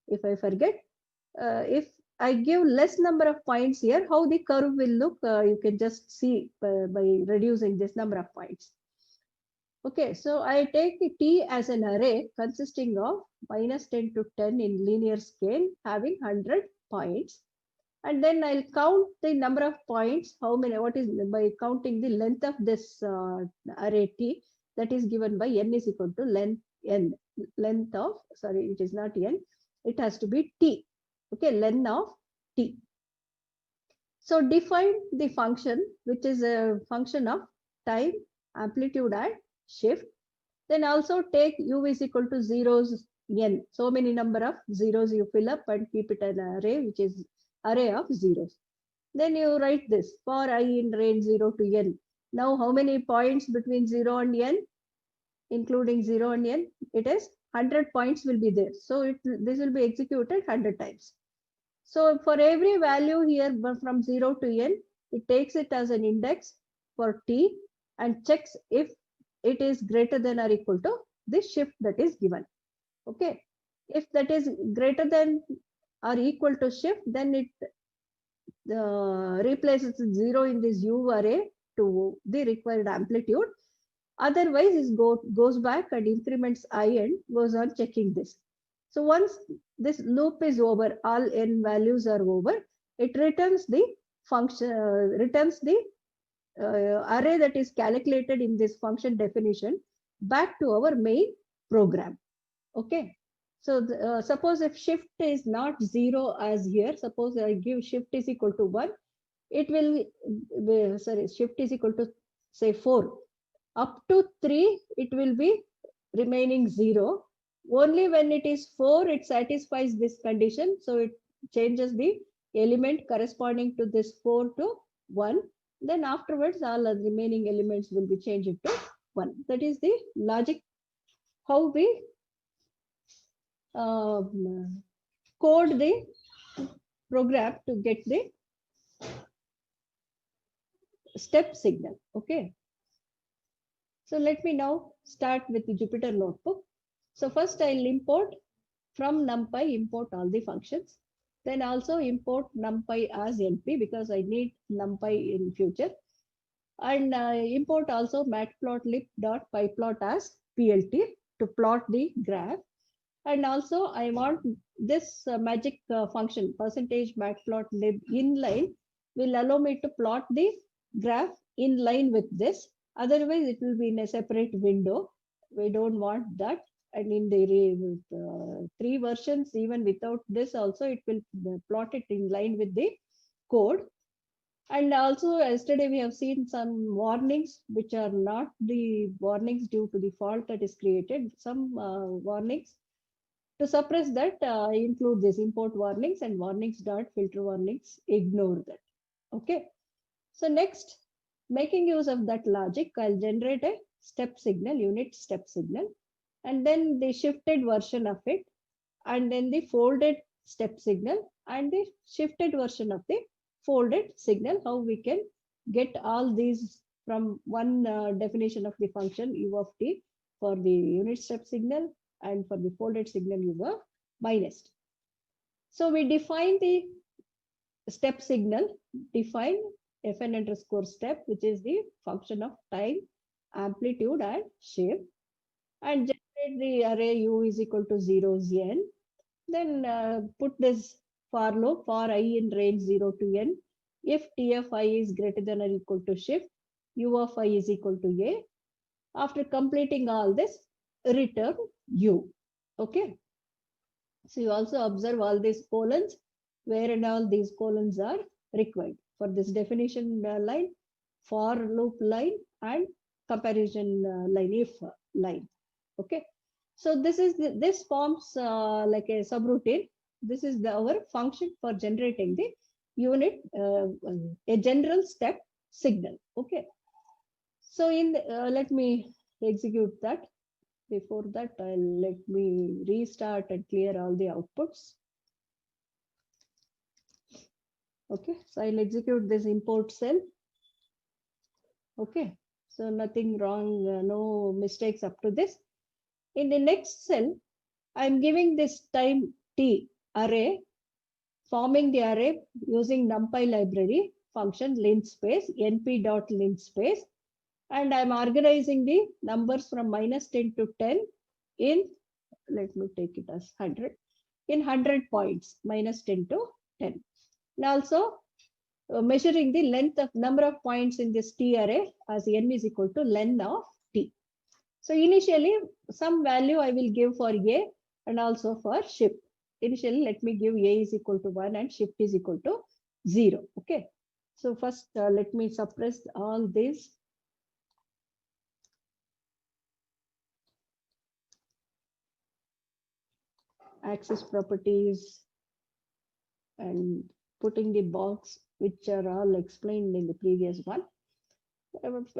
if I forget. If I give less number of points here, how the curve will look, you can just see by reducing this number of points. Okay, so I take T as an array consisting of -10 to 10 in linear scale having 100 points. And then I'll count the number of points, how many, what is, by counting the length of this array T, that is given by n is equal to length n, length of, sorry, it is not n, it has to be T. Okay, length of T. So define the function, which is a function of time, amplitude, and shift. Then also take u is equal to zeros n. So many number of zeros you fill up and keep it an array, which is array of zeros. Then you write this for I in range 0 to n. Now how many points between 0 and n? Including 0 and n, it is 100 points will be there. So this will be executed 100 times. So for every value here from 0 to n, it takes it as an index for t and checks if it is greater than or equal to the shift that is given. Okay. If that is greater than or equal to shift, then it replaces 0 in this u array to the required amplitude. Otherwise, it goes back and increments I and goes on checking this. So once this loop is over, all n values are over, it returns the function, returns the array that is calculated in this function definition back to our main program. Okay. So suppose if shift is not 0 as here, suppose I give shift is equal to 1, it will, sorry, shift is equal to say 4. Up to 3, it will be remaining 0. Only when it is 4, it satisfies this condition. So it changes the element corresponding to this 4 to 1. Then afterwards, all the remaining elements will be changed to 1. That is the logic, how we code the program to get the step signal. Okay. So let me now start with the Jupyter Notebook. So first I'll import from NumPy, import all the functions. Then also import NumPy as NP because I need NumPy in future. And import also matplotlib.pyplot as PLT to plot the graph. And also I want this magic function percentage matplotlib inline will allow me to plot the graph in line with this. Otherwise, it will be in a separate window. We don't want that. And in the 3 versions, even without this also, it will plot it in line with the code. And also yesterday we have seen some warnings, which are not the warnings due to the fault that is created. Some warnings to suppress that include this import warnings and warnings dot filter warnings. Ignore that. Okay. So next, making use of that logic, I'll generate a step signal, unit step signal, and then the shifted version of it, and then the folded step signal and the shifted version of the folded signal. How we can get all these from one definition of the function u of t for the unit step signal and for the folded signal u of minus. So we define the step signal, define fn underscore step, which is the function of time, amplitude, and shape, and generate the array u is equal to 0 n. Then put this for loop for I in range 0 to n. If t of I is greater than or equal to shift, u of I is equal to a. After completing all this, return u. Okay. So you also observe all these colons, where and all these colons are required for this definition line, for loop line, and comparison line, if line. Okay. So this forms like a subroutine. This is our function for generating the unit, a general step signal. Okay. So let me execute that. Before that, let me restart and clear all the outputs. Okay, so I'll execute this import cell. Okay, so nothing wrong, no mistakes up to this. In the next cell, I'm giving this time t array, forming the array using NumPy library function linspace, np.linspace, and I'm organizing the numbers from -10 to 10 in, let me take it as 100, in 100 points, -10 to 10. And also measuring the length of number of points in this T array as n is equal to len of T. So initially some value I will give for A and also for shift. Initially, let me give A is equal to 1 and shift is equal to 0. Okay. So first let me suppress all these. Access properties and putting the box which are all explained in the previous one.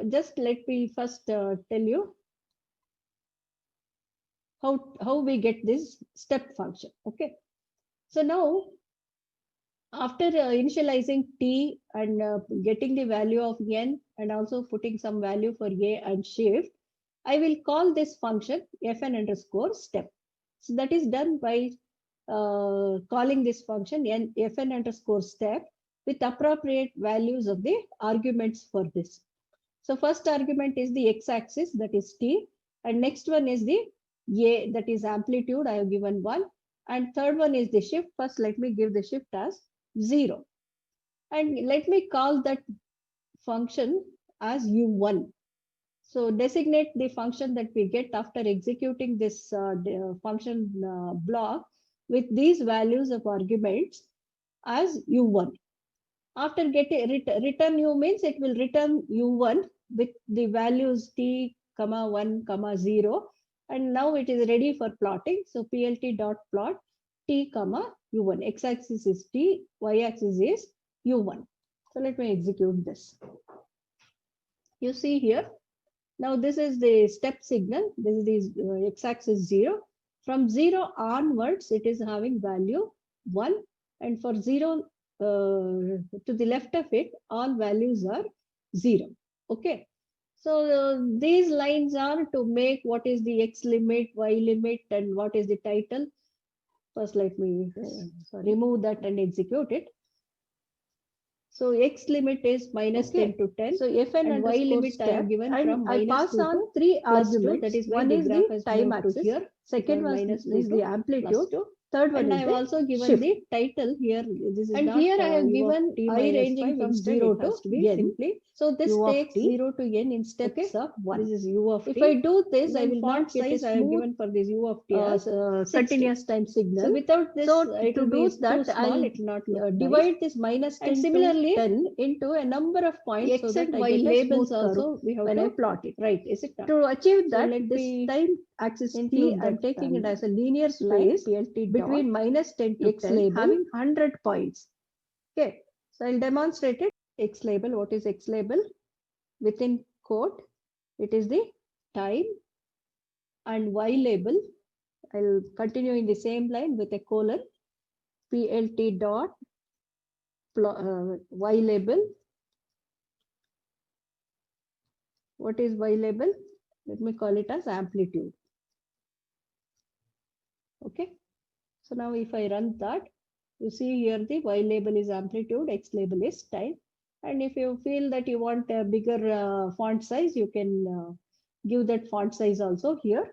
Just let me first tell you how we get this step function. Okay. So now after initializing T and getting the value of n and also putting some value for A and shift, I will call this function fn underscore step. So that is done by calling this function fn underscore step with appropriate values of the arguments for this. So first argument is the x-axis, that is T, and next one is the A, that is amplitude, I have given 1, and third one is the shift. First let me give the shift as 0, and let me call that function as u1. So designate the function that we get after executing this function block with these values of arguments as u1. After getting return u means it will return u1 with the values t, 1, 0, and now it is ready for plotting. So plt dot plot t, u1. X-axis is t, y-axis is u1. So let me execute this. You see here. Now this is the step signal. This is the x-axis 0. From 0 onwards, it is having value 1, and for 0 to the left of it, all values are 0. Okay. So these lines are to make what is the x limit, y limit, and what is the title. First, let me remove that and execute it. So x limit is -10 to 10. So fn and y limit I have given from I pass on 3 arguments. That is one is the time axis. Here. Second one is the amplitude. Third one is I have also given the title here. This is and here I have given I ranging from 0 to n. Simply. So this takes 0 to n in steps of 1. This is u of t. If I do this, I will not get it. I have given for this u of t as continuous time signal. So without this, to do that, I will not divide this -10 and similarly 10 into a number of points. X so and y labels also we have when I plot it. Right? Is it to achieve that? So this time axis t, I'm taking it as a linear space between -10 to x 10 label having 100 points. Okay, so I'll demonstrate it. X label, what is X label? Within quote, it is the time, and Y label, I'll continue in the same line with a colon, plt dot Y label. What is Y label? Let me call it as amplitude. Okay, so now if I run that, you see here the Y label is amplitude, X label is time. And if you feel that you want a bigger font size, you can give that font size also here.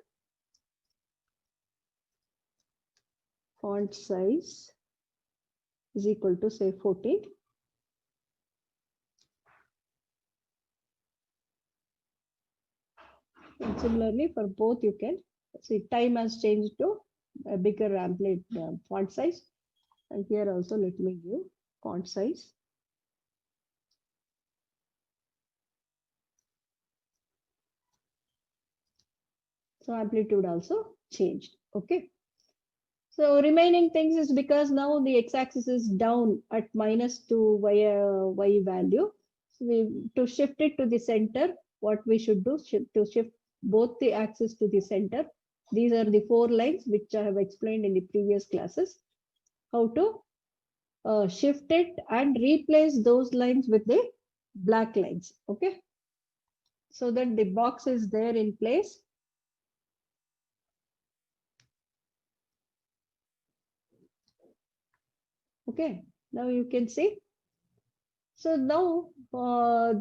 Font size is equal to say 14. And similarly for both you can see time has changed to a bigger amplitude font size. And here also let me give font size. So amplitude also changed. Okay. So remaining things is because now the x-axis is down at -2 y value. So to shift it to the center, what we should do to shift both the axes to the center. These are the 4 lines which I have explained in the previous classes. How to shift it and replace those lines with the black lines. Okay. So that the box is there in place. Okay, now you can see. So now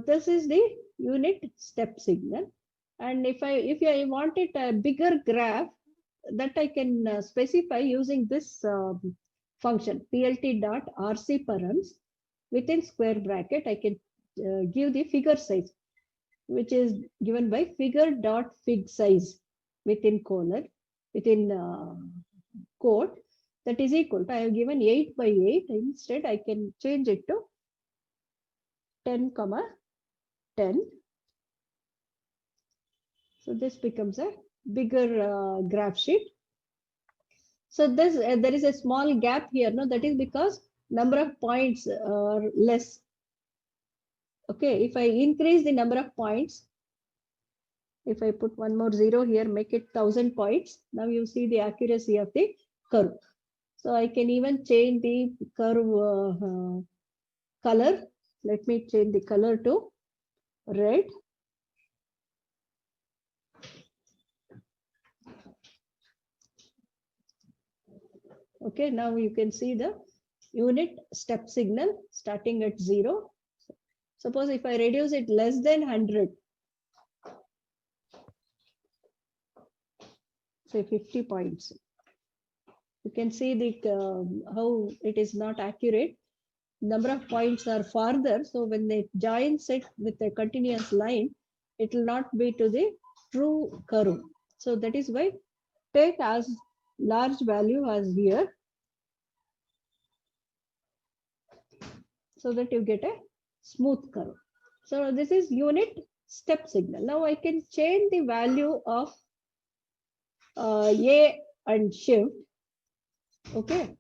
this is the unit step signal. And if I wanted a bigger graph, that I can specify using this function plt.rc_params within square bracket. I can give the figure size, which is given by figure.fig size within colon, within quote, that is equal to, I have given 8 by 8. Instead, I can change it to 10, 10. So this becomes a bigger graph sheet. So this there is a small gap here. No, that is because number of points are less. Okay, if I increase the number of points, if I put one more zero here, make it 1000 points. Now you see the accuracy of the curve. So I can even change the curve color. Let me change the color to red. Okay, now you can see the unit step signal starting at 0. Suppose if I reduce it less than 100, say 50 points, you can see the how it is not accurate. Number of points are farther. So when they join it with a continuous line, it will not be to the true curve. So that is why take as large value as here, so that you get a smooth curve. So this is unit step signal. Now I can change the value of A and shift. Okay.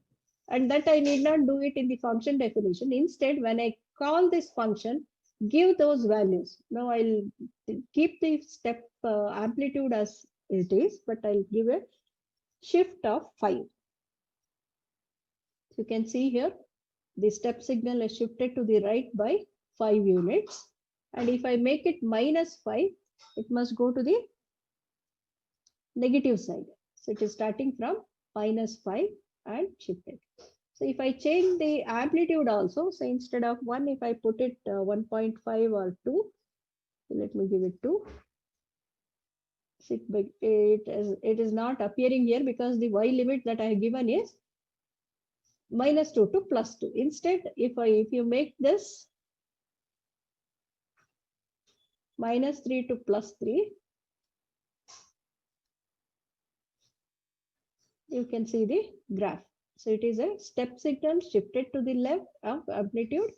And that I need not do it in the function definition. Instead, when I call this function, give those values. Now I'll keep the step amplitude as it is, but I'll give a shift of 5. You can see here, the step signal is shifted to the right by 5 units. And if I make it -5, it must go to the negative side. So it is starting from -5 and shifted. So if I change the amplitude also, so instead of 1, if I put it 1.5 or 2, so let me give it 2. It is not appearing here because the y limit that I have given is -2 to +2. Instead, if you make this -3 to +3, you can see the graph. So it is a step signal shifted to the left of amplitude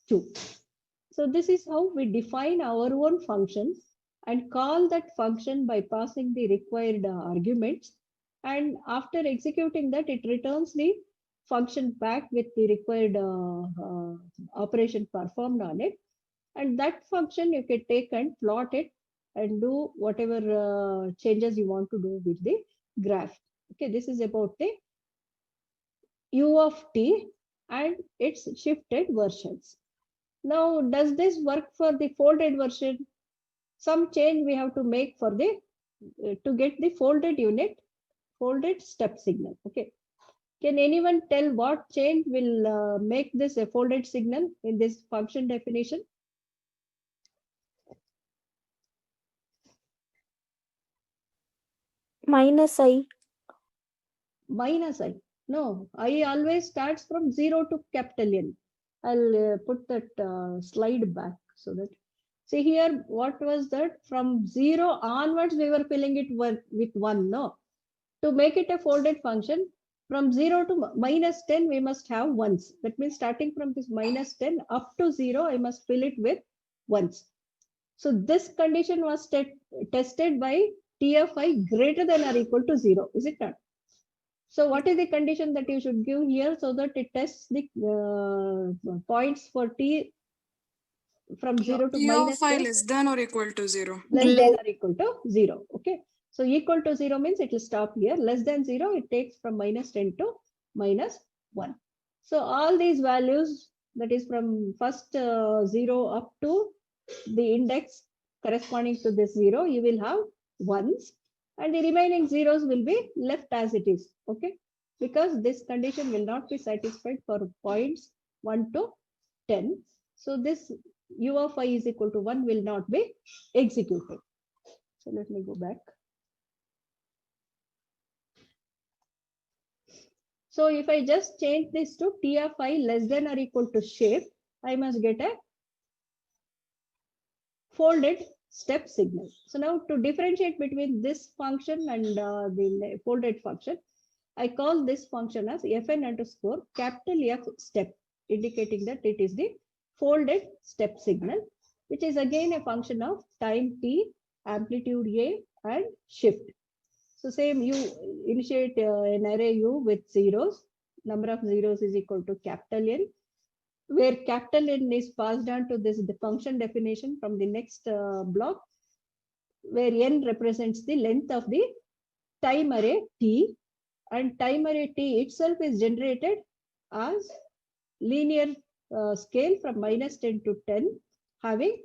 2. So this is how we define our own functions and call that function by passing the required arguments. And after executing that, it returns the function back with the required operation performed on it. And that function you can take and plot it and do whatever changes you want to do with the graph. Okay, this is about the U of t and its shifted versions. Now, does this work for the folded version? Some change we have to make for the to get the folded unit, folded step signal. Okay. Can anyone tell what change will make this a folded signal in this function definition? -I. -I. No, I always starts from 0 to capital N. I'll put that slide back so that, see here, what was that? From 0 onwards, we were filling it with 1, no? To make it a folded function, from 0 to -10, we must have ones. That means starting from this -10 up to 0, I must fill it with ones. So this condition was tested by TFI greater than or equal to 0, is it not? So what is the condition that you should give here so that it tests the points for T from 0 to -10? less than or equal to 0. Less than or equal to 0. Okay. So equal to 0 means it will stop here. Less than 0, it takes from -10 to -1. So all these values, that is from first 0 up to the index corresponding to this 0, you will have ones. And the remaining zeros will be left as it is. Okay. because this condition will not be satisfied for points 1 to 10. So this u of I is equal to 1 will not be executed. So let me go back. So if I just change this to T of I less than or equal to shift, I must get a folded step signal. So now to differentiate between this function and the folded function, I call this function as fn underscore capital F step, indicating that it is the folded step signal, which is again a function of time t, amplitude a, and shift. So same, you initiate an array u with zeros. Number of zeros is equal to capital N, where capital N is passed on to this the function definition from the next block, where N represents the length of the time array T, and time array T itself is generated as linear scale from -10 to 10, having,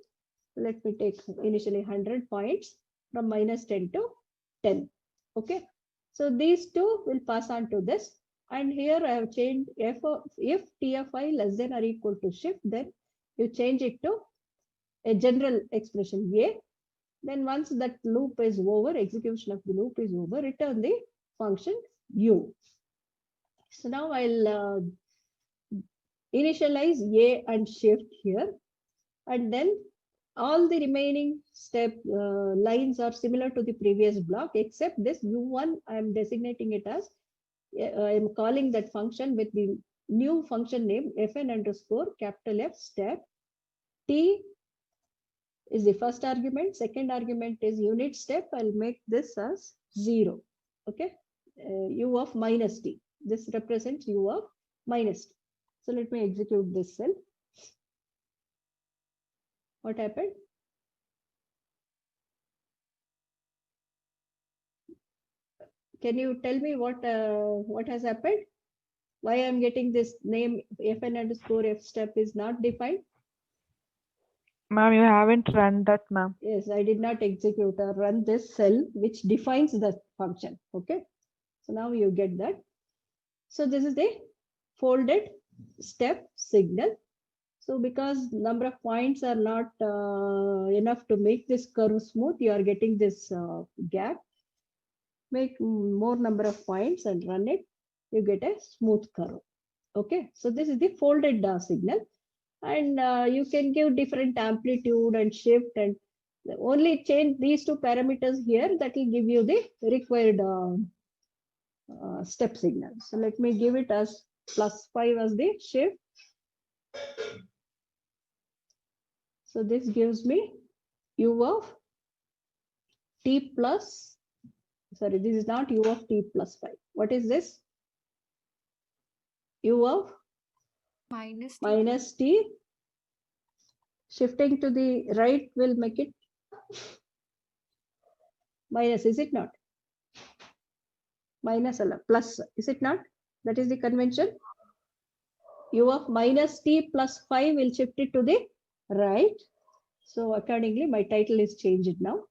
let me take initially 100 points from -10 to 10. Okay, so these two will pass on to this. And here I have changed if T of I less than or equal to shift, then you change it to a general expression A. Then once that loop is over, execution of the loop is over, return the function U. So now I'll initialize A and shift here, and then all the remaining step lines are similar to the previous block, except this U1, I am designating it as, I am calling that function with the new function name fn underscore capital F step. T is the first argument, second argument is unit step. I'll make this as 0. Okay, U of minus T. This represents U of minus T. So let me execute this cell. What happened? Can you tell me what has happened? Why I'm getting this name fn underscore F step is not defined? Ma'am, you haven't run that, ma'am. Yes, I did not execute or run this cell which defines the function. Okay, so now you get that. So this is the folded step signal. So because number of points are not enough to make this curve smooth, you are getting this gap. Make more number of points and run it, you get a smooth curve. Okay, so this is the folded signal, and you can give different amplitude and shift, and only change these two parameters here, that will give you the required step signal. So let me give it as +5 as the shift. So this gives me U of T plus, sorry, this is not U of T plus 5. What is this? U of minus T. Shifting to the right will make it minus, is it not? Minus plus, is it not? That is the convention. U of minus T plus 5 will shift it to the right. So accordingly, my title is changed now.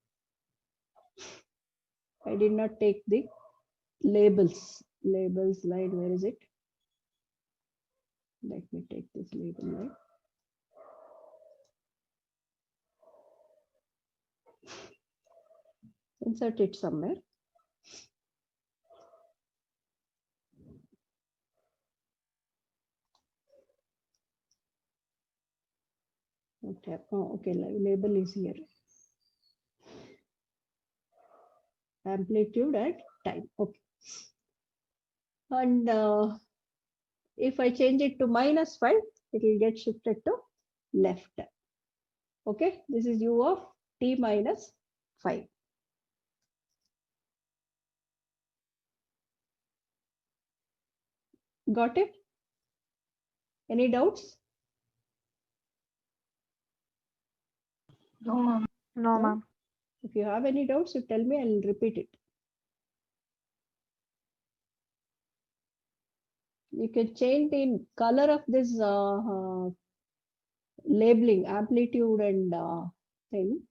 I did not take the labels. Labels line, where is it? Let me take this label line. Insert it somewhere. Okay, oh, okay, label is here. Amplitude and time. Okay. And if I change it to -5, it will get shifted to left. Okay, this is U of T minus 5. Got it? Any doubts? No, ma'am. No, ma'am. If you have any doubts, you tell me, I'll repeat it. You can change the color of this labeling, amplitude and thing,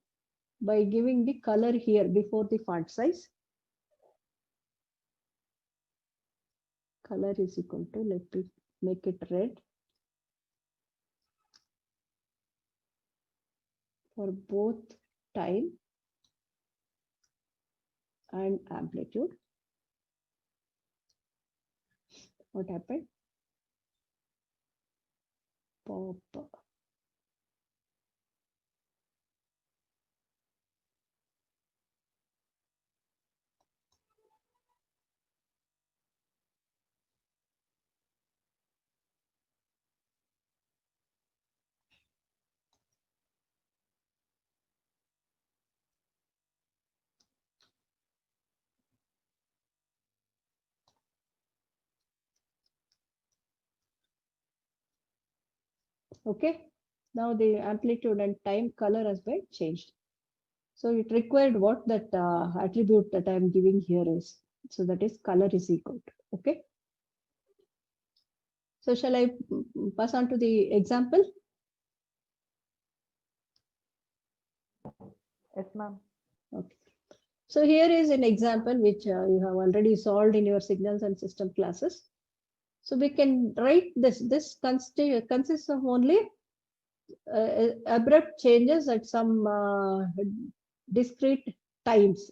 by giving the color here before the font size. color is equal to, let me make it red for both time and amplitude. What happened? Pop. Okay, now the amplitude and time color has been changed. So it required what that attribute that I am giving here is. So that is color is equal to. Okay. So shall I pass on to the example? Yes, ma'am. Okay. So here is an example which you have already solved in your signals and system classes. So we can write this. This consists of only abrupt changes at some discrete times.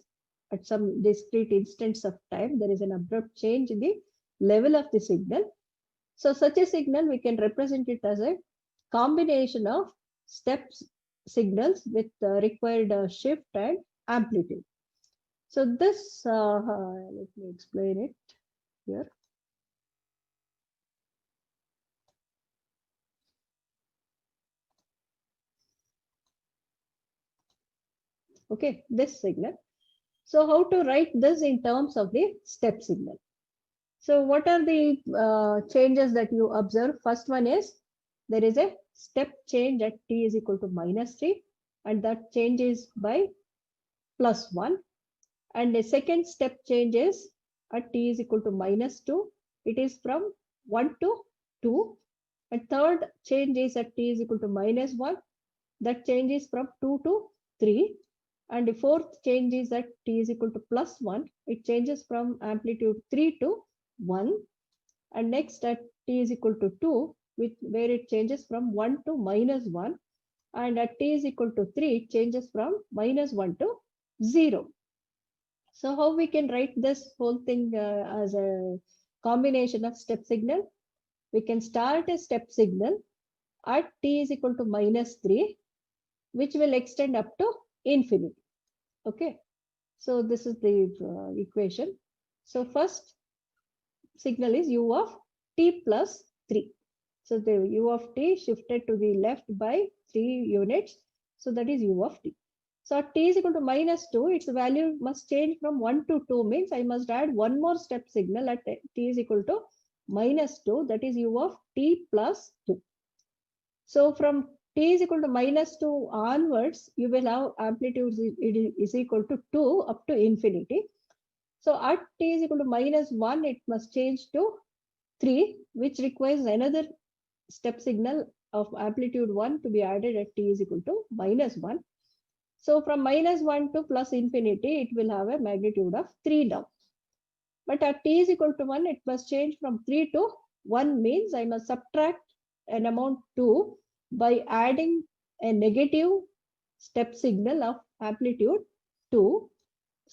At some discrete instance of time, there is an abrupt change in the level of the signal. So such a signal, we can represent it as a combination of steps signals with required shift and amplitude. So this, let me explain it here. Okay, this signal. So how to write this in terms of the step signal? So what are the changes that you observe? First one is there is a step change at t is equal to -3, and that change is by +1. And the second step change is at t is equal to -2. It is from 1 to 2. And third change is at t is equal to -1. That change is from 2 to 3. And the fourth change is at t is equal to +1. It changes from amplitude 3 to 1. And next at t is equal to 2, where it changes from 1 to -1. And at t is equal to 3, it changes from -1 to 0. So how we can write this whole thing as a combination of step signal? We can start a step signal at t is equal to -3, which will extend up to infinity. Okay. So this is the equation. So first signal is u of t plus 3. So the u of t shifted to the left by 3 units. So that is u of t. So at t is equal to -2, its value must change from 1 to 2, means I must add one more step signal at t is equal to -2, that is u of t plus 2. So from t is equal to -2 onwards, you will have amplitude is equal to 2 up to infinity. So at t is equal to -1, it must change to 3, which requires another step signal of amplitude 1 to be added at t is equal to -1. So from -1 to plus infinity, it will have a magnitude of 3 now. But at t is equal to 1, it must change from 3 to 1, means I must subtract an amount 2 by adding a negative step signal of amplitude 2.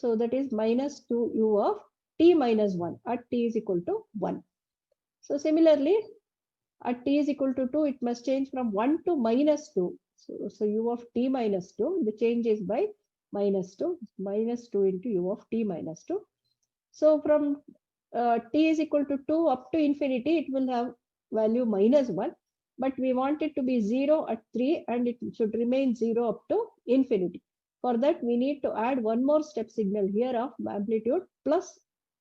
So that is -2u of t minus 1 at t is equal to 1. So similarly, at t is equal to 2, it must change from 1 to -2. So u of t minus 2, the change is by -2 into u of t minus 2. So from t is equal to 2 up to infinity, it will have value -1. But we want it to be 0 at 3, and it should remain 0 up to infinity. For that, we need to add one more step signal here of amplitude plus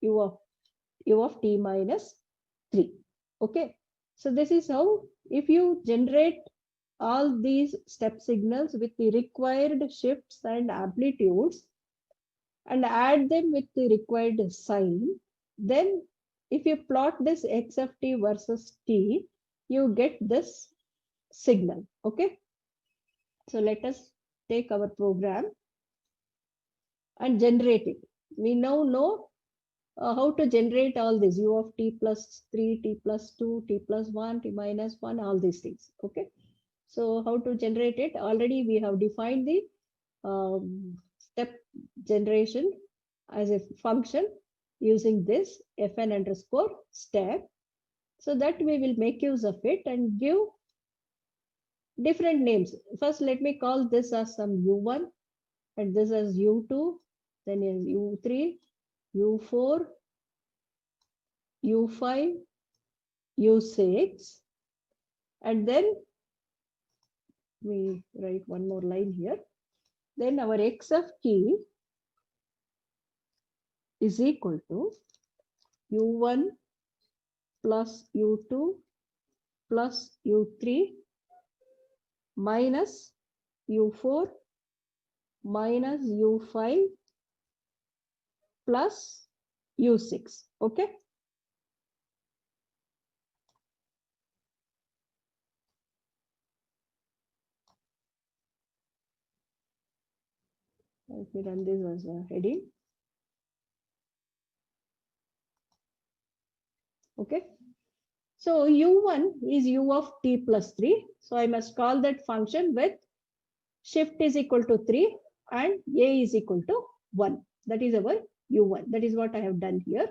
u of t minus 3. Okay. So this is how, if you generate all these step signals with the required shifts and amplitudes and add them with the required sign, then if you plot this x of t versus t, you get this signal. Okay. So let us take our program and generate it. We now know how to generate all this u of t plus 3, t plus 2, t plus 1, t minus 1, all these things. Okay. So how to generate it? Already we have defined the step generation as a function using this fn underscore step. So that we will make use of it and give different names. First, let me call this as some u1 and this as u2, then is u3, u4, u5, u6, and then we write one more line here. Then our x of t is equal to u1 plus u2 plus u3 minus u4 minus u5 plus u6. Okay. Let me run this as a heading. Okay. So u1 is u of t plus 3. So I must call that function with shift is equal to 3 and a is equal to 1. That is our u1. That is what I have done here.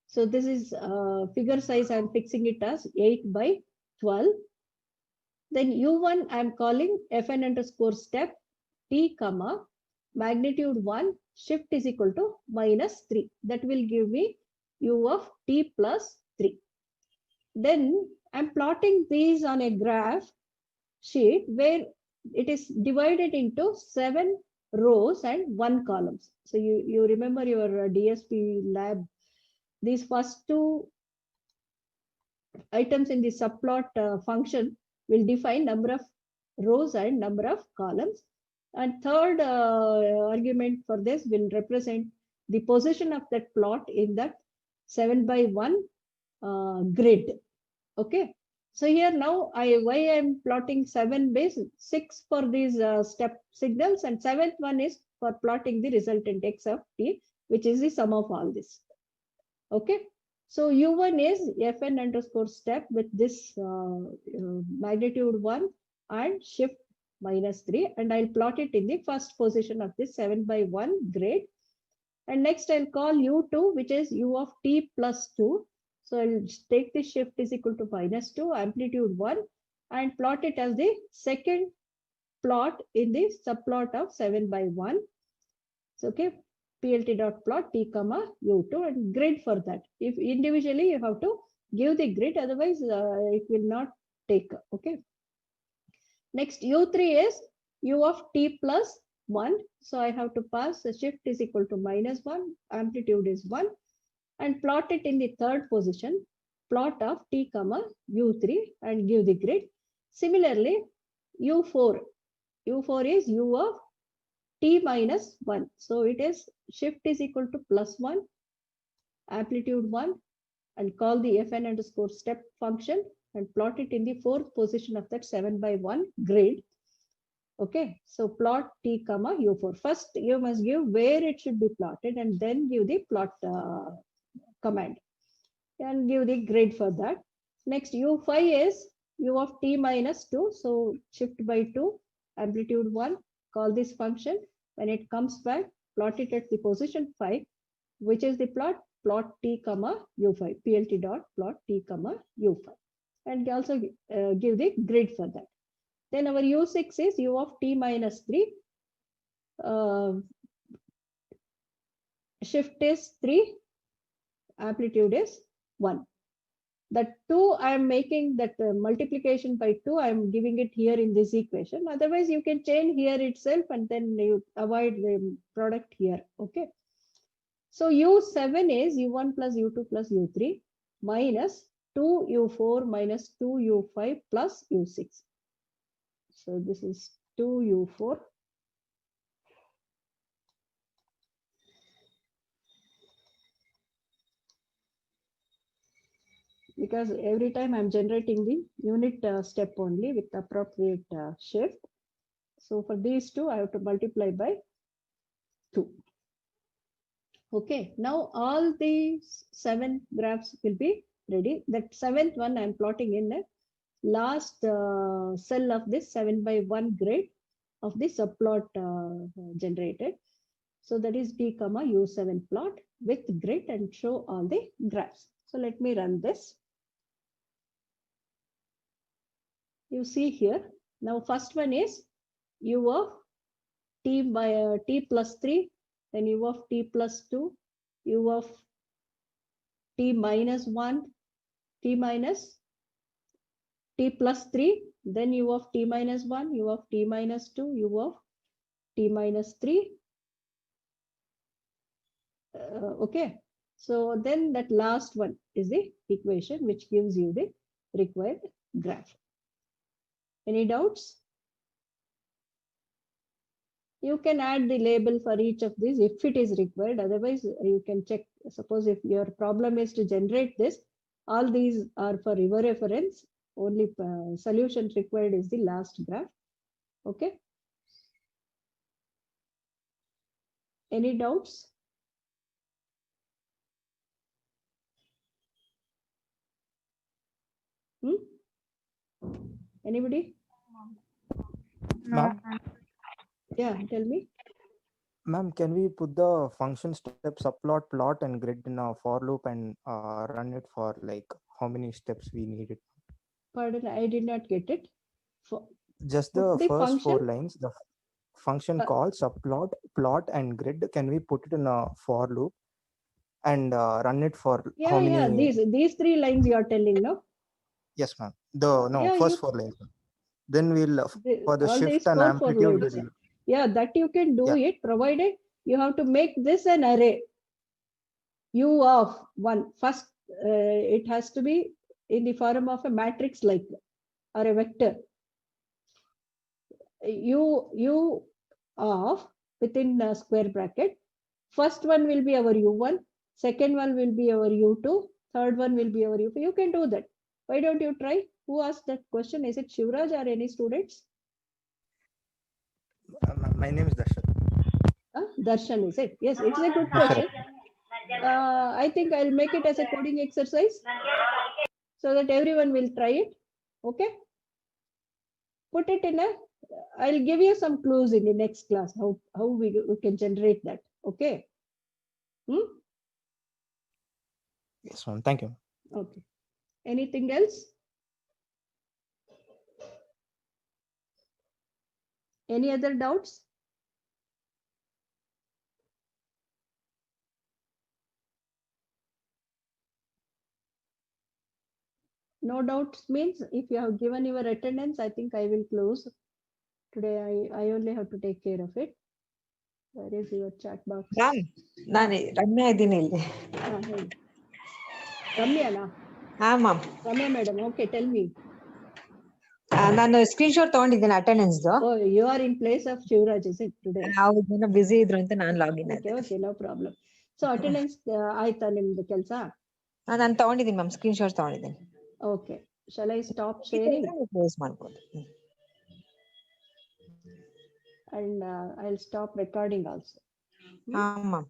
So this is figure size. I am fixing it as 8 by 12. Then u1 I am calling fn underscore step t comma magnitude 1 shift is equal to minus 3. That will give me u of t plus 3. Then I'm plotting these on a graph sheet where it is divided into 7 rows and 1 columns. So you remember your DSP lab, these first two items in the subplot function will define number of rows and number of columns. And third argument for this will represent the position of that plot in that 7 by 1 grid. Okay. So here now why I'm plotting 7 base 6 for these step signals and 7th one is for plotting the resultant x of t, which is the sum of all this. Okay. So u1 is fn underscore step with this magnitude 1 and shift minus 3, and I'll plot it in the first position of this 7 by 1 grid. And next I'll call u2, which is u of t plus 2. So I'll take the shift is equal to minus 2, amplitude 1, and plot it as the second plot in the subplot of 7 by 1. So, okay, plt dot plot t comma u2 and grid for that. If individually you have to give the grid, otherwise it will not take. Okay. Next u3 is u of t plus 1. So I have to pass the shift is equal to minus 1, amplitude is 1, and plot it in the third position, plot of t comma u3 and give the grid. Similarly, u4 is u of t minus 1. So it is shift is equal to plus 1, amplitude 1, and call the fn underscore step function and plot it in the fourth position of that 7 by 1 grid. Okay, so plot t comma u4. First, you must give where it should be plotted and then give the plot command and give the grid for that. Next, u5 is u of t minus 2. So shift by 2, amplitude 1, call this function. When it comes back, plot it at the position 5, which is the plot t comma u5, plt dot plot t comma u5. And also give the grid for that. Then our u6 is u of t minus 3. Shift is 3, amplitude is 1. That 2, I am making that multiplication by 2, I am giving it here in this equation. Otherwise, you can change here itself and then you avoid the product here. Okay. So u7 is u1 plus u2 plus u3 minus 2u4 minus 2u5 plus u6. So this is 2u4. Because every time I'm generating the unit step only with appropriate shift. So for these two, I have to multiply by 2. Okay, now all these 7 graphs will be ready. That 7th one I'm plotting in the last cell of this 7x1 grid of the subplot generated. So that is D comma U7 plot with grid and show all the graphs. So let me run this. You see here. Now first one is U of t by t plus 3, then U of t plus 2, U of t minus 1, t minus t plus 3, then U of t minus 1, U of t minus 2, U of t minus 3. Okay, so then that last one is the equation which gives you the required graph. Any doubts? You can add the label for each of these if it is required. Otherwise, you can check. Suppose if your problem is to generate this, all these are for your reference. Only solution required is the last graph. Okay. Any doubts? Anybody? No. Yeah, tell me. Ma'am, can we put the function steps subplot, plot, and grid in a for loop and run it for like how many steps we need it? Pardon, I did not get it. Just Put the the first 4 function. lines, the function called subplot, plot, and grid. Can we put it in a for loop and run it for how many? Yeah, these 3 lines you are telling, no? Yes, ma'am. The first 4 lines. Then we'll for the all shift these and 4 amplitude. lines. Yeah, that you can do it, provided you have to make this an array. U of 1. First, it has to be in the form of a matrix like or a vector. U of within a square bracket. First one will be our U1. Second one will be our U2. Third one will be our U4. You can do that. Why don't you try? Who asked that question? Is it Shivraj or any students? My name is Darshan. Darshan, is it? Yes, it's a good question. I think I'll make it as a coding exercise so that everyone will try it. Okay. Put it in a, I'll give you some clues in the next class, how we can generate that. Okay. Yes, ma'am. Thank you. Okay. Anything else? Any other doubts? No doubts means if you have given your attendance, I think I will close. Today I only have to take care of it. Where is your chat box? ನಾನು ರಮ್ಯಾ ಇದ್ದೀನಿ ಇಲ್ಲಿ. ರಮ್ಯಾನಾ? ಹಾ ma'am. Ramya madam, okay, tell me. ನಾನು screen shot ತಗೊಂಡಿದ್ದೀನಿ attendance. Oh, you are in place of Shivraj, is it today? ಹೌದು, ಬಿಸಿ ಇದ್ರು ಅಂತ ನಾನು ಲಾಗಿನ್ ಆದೆ. Okay, no problem. So attendance ಆಯ್ತಾ ನಿಮ್ದು ಕೆಲಸ? ನಾನು ತಗೊಂಡಿದ್ದೀನಿ ಮ್ಯಾಮ್, ಸ್ಕ್ರೀನ್ ಶಾಟ್ ತಗೊಂಡಿದ್ದೀನಿ. Okay, shall I stop sharing? Close ಮಾಡ್ಕೊಳ್ಳಿ. And I'll stop recording also. ಹಾ ಮ್ಯಾಮ್.